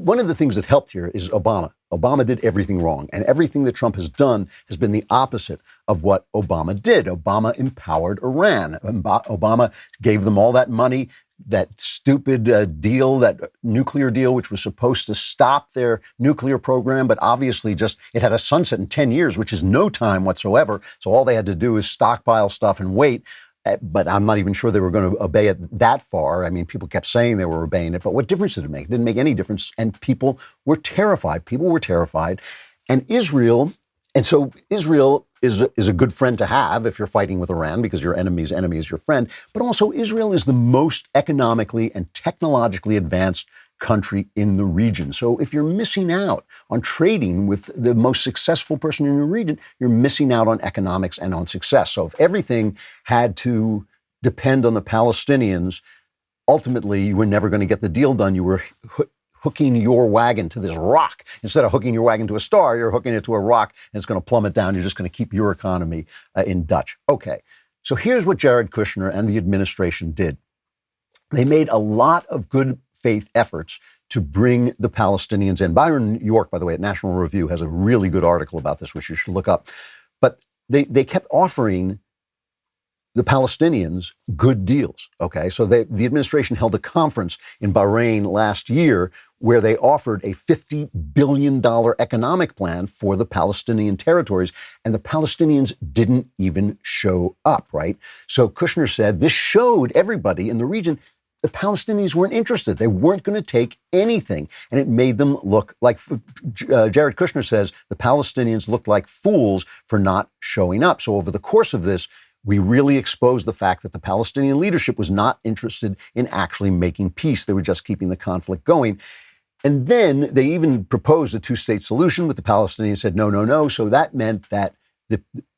one of the things that helped here is Obama. Obama did everything wrong, and everything that Trump has done has been the opposite of what Obama did. Obama empowered Iran. Obama gave them all that money, that stupid deal, that nuclear deal, which was supposed to stop their nuclear program, but obviously it had a sunset in 10 years, which is no time whatsoever. So all they had to do is stockpile stuff and wait. But I'm not even sure they were going to obey it that far. I mean, people kept saying they were obeying it, but what difference did it make? It didn't make any difference. And people were terrified. And Israel is a good friend to have if you're fighting with Iran, because your enemy's enemy is your friend. But also Israel is the most economically and technologically advanced country in the region. So if you're missing out on trading with the most successful person in the region, you're missing out on economics and on success. So if everything had to depend on the Palestinians, ultimately you were never going to get the deal done. You were hooking your wagon to this rock. Instead of hooking your wagon to a star, you're hooking it to a rock, and it's going to plummet down. You're just going to keep your economy in Dutch. Okay, so here's what Jared Kushner and the administration did. They made a lot of good faith efforts to bring the Palestinians in. Byron York, by the way, at National Review has a really good article about this, which you should look up. But they kept offering the Palestinians good deals. Okay, so the administration held a conference in Bahrain last year where they offered a $50 billion economic plan for the Palestinian territories, and the Palestinians didn't even show up, right? So Kushner said this showed everybody in the region the Palestinians weren't interested. They weren't going to take anything. And it made them look like, Jared Kushner says, the Palestinians looked like fools for not showing up. So over the course of this, we really exposed the fact that the Palestinian leadership was not interested in actually making peace. They were just keeping the conflict going. And then they even proposed a two-state solution, but the Palestinians said, no, no, no. So that meant that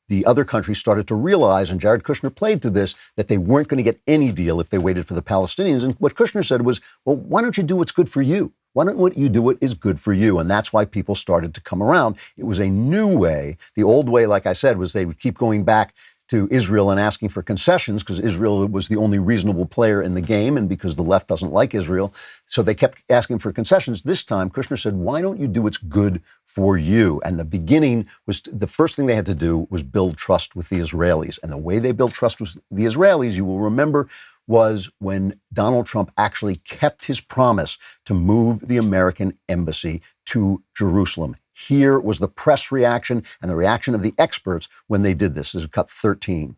the other countries started to realize, and Jared Kushner played to this, that they weren't going to get any deal if they waited for the Palestinians. And what Kushner said was, well, why don't you do what's good for you? Why don't what you do what is good for you? And that's why people started to come around. It was a new way. The old way, like I said, was they would keep going back to Israel and asking for concessions because Israel was the only reasonable player in the game and because the left doesn't like Israel. So they kept asking for concessions. This time, Kushner said, why don't you do what's good for you? And the beginning was, the first thing they had to do was build trust with the Israelis. And the way they built trust with the Israelis, you will remember, was when Donald Trump actually kept his promise to move the American embassy to Jerusalem. Here was the press reaction and the reaction of the experts when they did this. This is cut 13.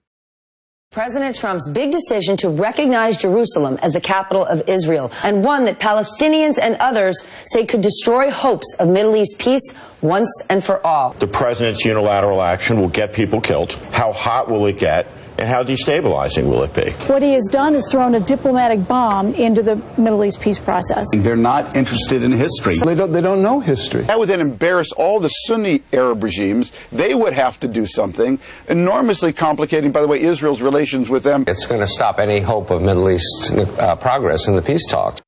President Trump's big decision to recognize Jerusalem as the capital of Israel, and one that Palestinians and others say could destroy hopes of Middle East peace once and for all. The president's unilateral action will get people killed. How hot will it get? And how destabilizing will it be? What he has done is thrown a diplomatic bomb into the Middle East peace process. They're not interested in history. They don't know history. That would then embarrass all the Sunni Arab regimes. They would have to do something, enormously complicating, by the way, Israel's relations with them. It's going to stop any hope of Middle East progress in the peace talks.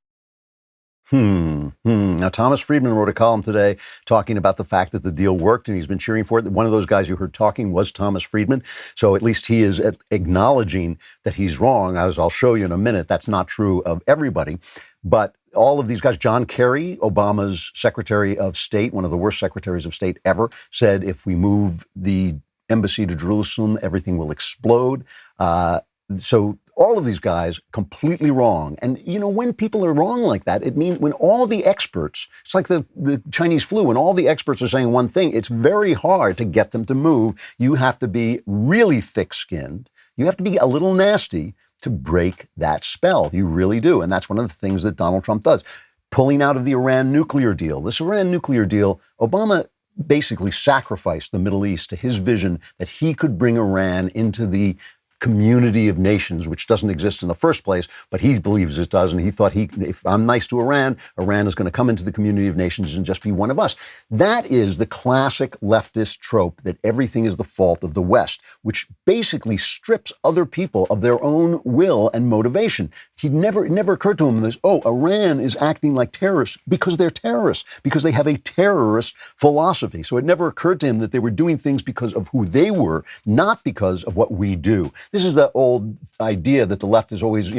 Now, Thomas Friedman wrote a column today talking about the fact that the deal worked, and he's been cheering for it. One of those guys you heard talking was Thomas Friedman. So at least he is acknowledging that he's wrong. As I'll show you in a minute, that's not true of everybody. But all of these guys, John Kerry, Obama's Secretary of State, one of the worst secretaries of state ever, said if we move the embassy to Jerusalem, everything will explode. So all of these guys completely wrong. And, you know, when people are wrong like that, it means when all the experts, it's like the Chinese flu, when all the experts are saying one thing, it's very hard to get them to move. You have to be really thick-skinned. You have to be a little nasty to break that spell. You really do. And that's one of the things that Donald Trump does. Pulling out of the Iran nuclear deal. This Iran nuclear deal, Obama basically sacrificed the Middle East to his vision that he could bring Iran into the community of nations, which doesn't exist in the first place, but he believes it does. And he thought if I'm nice to Iran, Iran is going to come into the community of nations and just be one of us. That is the classic leftist trope that everything is the fault of the West, which basically strips other people of their own will and motivation. It never occurred to him this, Iran is acting like terrorists because they're terrorists, because they have a terrorist philosophy. So it never occurred to him that they were doing things because of who they were, not because of what we do. This is the old idea that the left is always,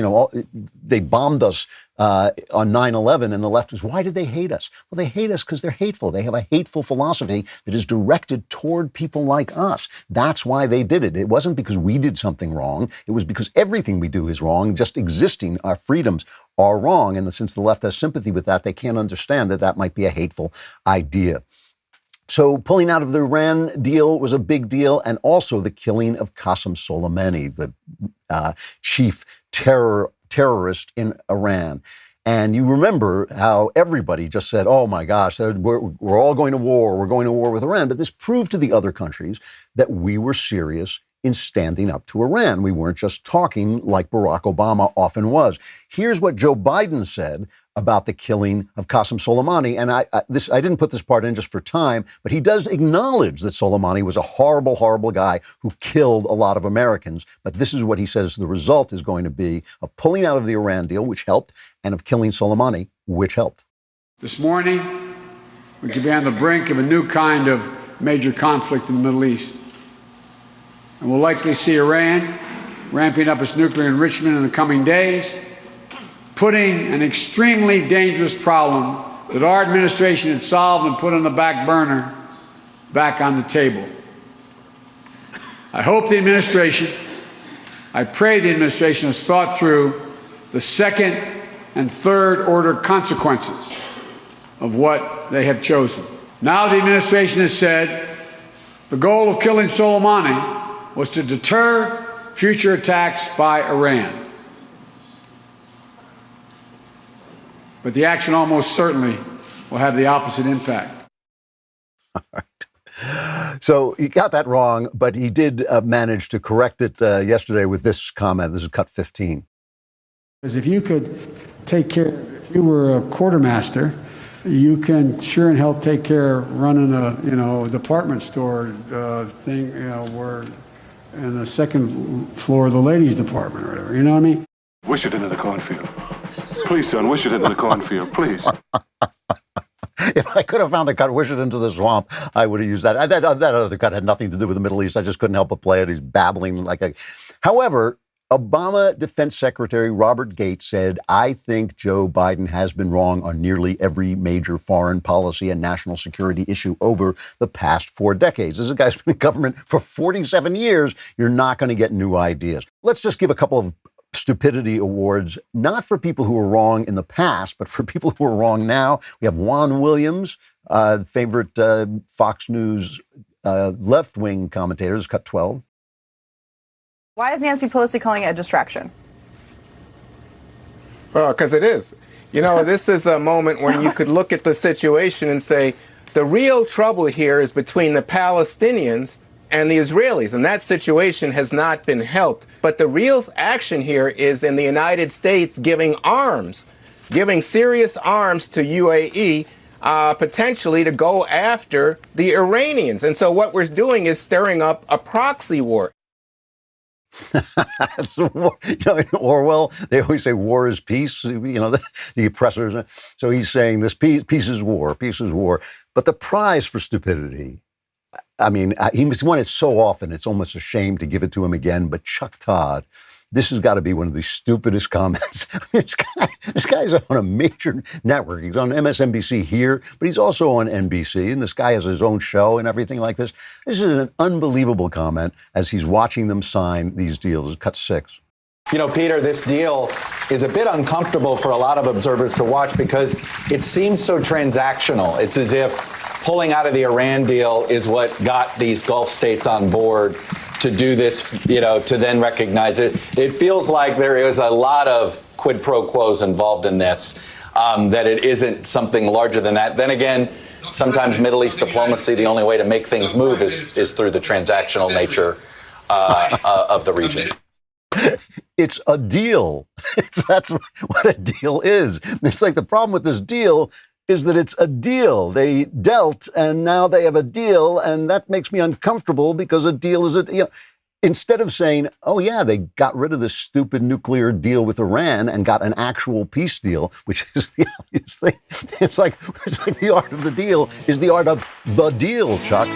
they bombed us on 9/11, and the left is, why did they hate us? Well, they hate us because they're hateful. They have a hateful philosophy that is directed toward people like us. That's why they did it. It wasn't because we did something wrong. It was because everything we do is wrong. Just existing, our freedoms are wrong. And since the left has sympathy with that, they can't understand that that might be a hateful idea. So pulling out of the Iran deal was a big deal, and also the killing of Qasem Soleimani, the chief terrorist in Iran. And you remember how everybody just said, oh my gosh, we're all going to war, we're going to war with Iran. But this proved to the other countries that we were serious in standing up to Iran. We weren't just talking like Barack Obama often was. Here's what Joe Biden said about the killing of Qasem Soleimani. And I didn't put this part in just for time, but he does acknowledge that Soleimani was a horrible, horrible guy who killed a lot of Americans. But this is what he says the result is going to be of pulling out of the Iran deal, which helped, and of killing Soleimani, which helped. This morning, we could be on the brink of a new kind of major conflict in the Middle East. And we'll likely see Iran ramping up its nuclear enrichment in the coming days, putting an extremely dangerous problem that our administration had solved and put on the back burner back on the table. I hope the administration, I pray the administration has thought through the second and third order consequences of what they have chosen. Now the administration has said the goal of killing Soleimani was to deter future attacks by Iran. But the action almost certainly will have the opposite impact. All right. So he got that wrong, but he did manage to correct it yesterday with this comment. This is cut 15. Because if you could take care, if you were a quartermaster, you can sure and hell take care of running a department store thing, where in the second floor of the ladies' department or whatever. You know what I mean? Wish it into the cornfield. Please, son, wish it into the cornfield, please. If I could have found a cut, wish it into the swamp, I would have used that. That other cut had nothing to do with the Middle East. I just couldn't help but play it. He's babbling like a... However, Obama Defense Secretary Robert Gates said, I think Joe Biden has been wrong on nearly every major foreign policy and national security issue over the past 4 decades. This is a guy's been in government for 47 years. You're not going to get new ideas. Let's just give a couple of stupidity awards, not for people who were wrong in the past, but for people who are wrong now. We have Juan Williams, favorite Fox News left-wing commentators, cut 12. Why is Nancy Pelosi calling it a distraction? Well, because it is. This is a moment when you could look at the situation and say, the real trouble here is between the Palestinians and the Israelis, and that situation has not been helped. But the real action here is in the United States giving serious arms to UAE, potentially to go after the Iranians. And so what we're doing is stirring up a proxy war. In Orwell, they always say war is peace, the oppressors. So he's saying this peace is war, peace is war. But the prize for stupidity, he's won it so often, it's almost a shame to give it to him again. But Chuck Todd, this has got to be one of the stupidest comments. This guy's on a major network. He's on MSNBC here, but he's also on NBC, and this guy has his own show and everything like this. This is an unbelievable comment as he's watching them sign these deals. Cut 6. Peter, this deal is a bit uncomfortable for a lot of observers to watch because it seems so transactional. It's as if pulling out of the Iran deal is what got these Gulf states on board to do this, to then recognize it. It feels like there is a lot of quid pro quos involved in this, that it isn't something larger than that. Then again, sometimes Middle East diplomacy, the only way to make things move is through the transactional nature of the region. It's a deal. That's what a deal is. It's like the problem with this deal is that it's a deal. They dealt, and now they have a deal, and that makes me uncomfortable because a deal is instead of saying, oh yeah, they got rid of this stupid nuclear deal with Iran and got an actual peace deal, which is the obvious thing. It's like the art of the deal is the art of the deal, Chuck.